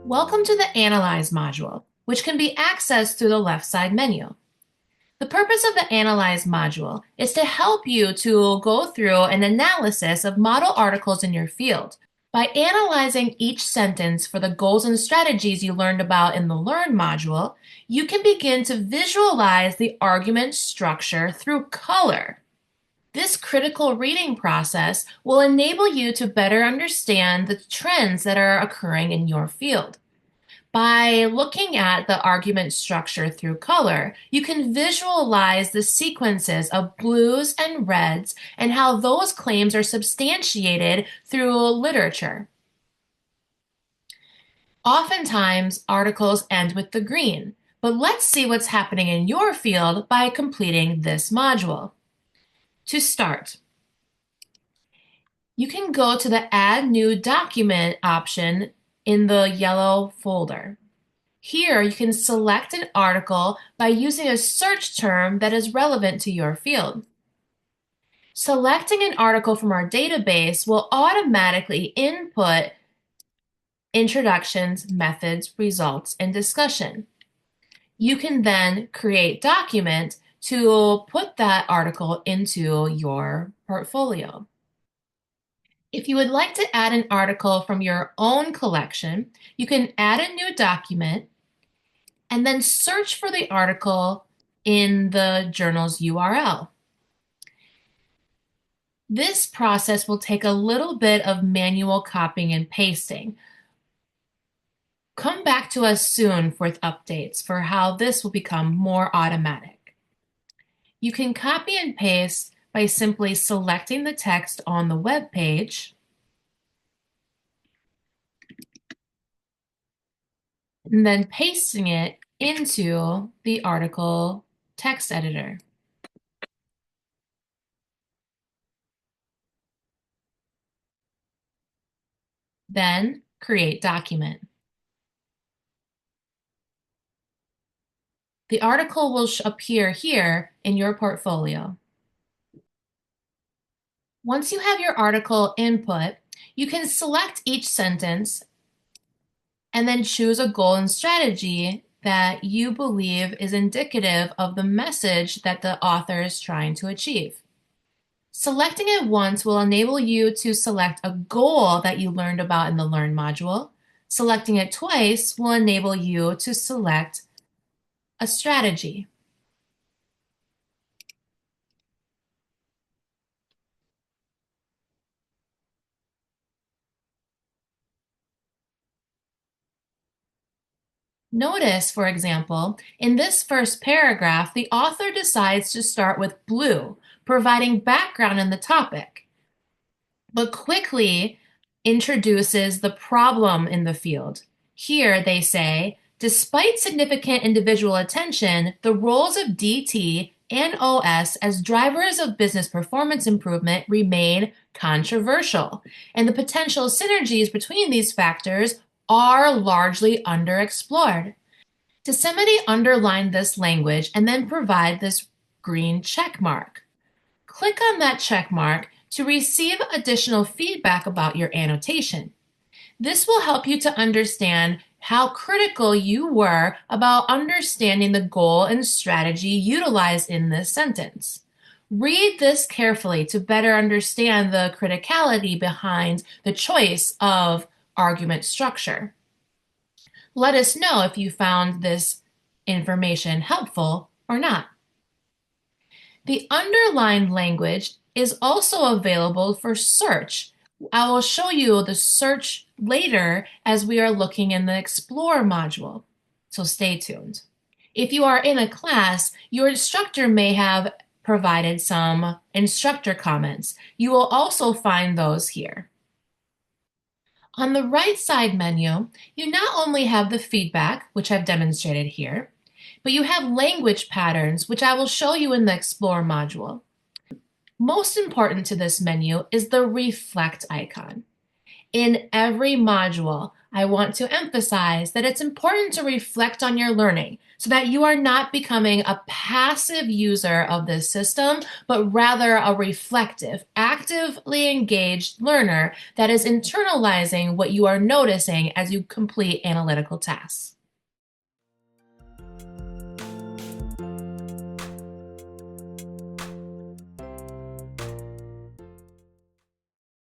Welcome to the Analyze module, which can be accessed through the left side menu. The purpose of the Analyze module is to help you to go through an analysis of model articles in your field. By analyzing each sentence for the goals and strategies you learned about in the Learn module, you can begin to visualize the argument structure through color. This critical reading process will enable you to better understand the trends that are occurring in your field. By looking at the argument structure through color, you can visualize the sequences of blues and reds and how those claims are substantiated through literature. Oftentimes, articles end with the green, but let's see what's happening in your field by completing this module. To start, you can go to the Add New Document option in the yellow folder. Here, you can select an article by using a search term that is relevant to your field. Selecting an article from our database will automatically input introductions, methods, results, and discussion. You can then create document to put that article into your portfolio. If you would like to add an article from your own collection, you can add a new document and then search for the article in the journal's URL. This process will take a little bit of manual copying and pasting. Come back to us soon for updates for how this will become more automatic. You can copy and paste by simply selecting the text on the web page and then pasting it into the article text editor. Then create document. The article will appear here in your portfolio. Once you have your article input, you can select each sentence and then choose a goal and strategy that you believe is indicative of the message that the author is trying to achieve. Selecting it once will enable you to select a goal that you learned about in the Learn module. Selecting it twice will enable you to select a strategy. Notice, for example, in this first paragraph, the author decides to start with blue, providing background in the topic, but quickly introduces the problem in the field. Here they say, despite significant individual attention, the roles of DT and OS as drivers of business performance improvement remain controversial, and the potential synergies between these factors are largely underexplored. Dissemity underlined this language and then provide this green check mark. Click on that check mark to receive additional feedback about your annotation. This will help you to understand how critical you were about understanding the goal and strategy utilized in this sentence. Read this carefully to better understand the criticality behind the choice of argument structure. Let us know if you found this information helpful or not. The underlined language is also available for search. I will show you the search later as we are looking in the Explore module, so stay tuned. If you are in a class, your instructor may have provided some instructor comments. You will also find those here. On the right side menu, you not only have the feedback, which I've demonstrated here, but you have language patterns, which I will show you in the Explore module. Most important to this menu is the Reflect icon. In every module, I want to emphasize that it's important to reflect on your learning so that you are not becoming a passive user of this system, but rather a reflective, actively engaged learner that is internalizing what you are noticing as you complete analytical tasks.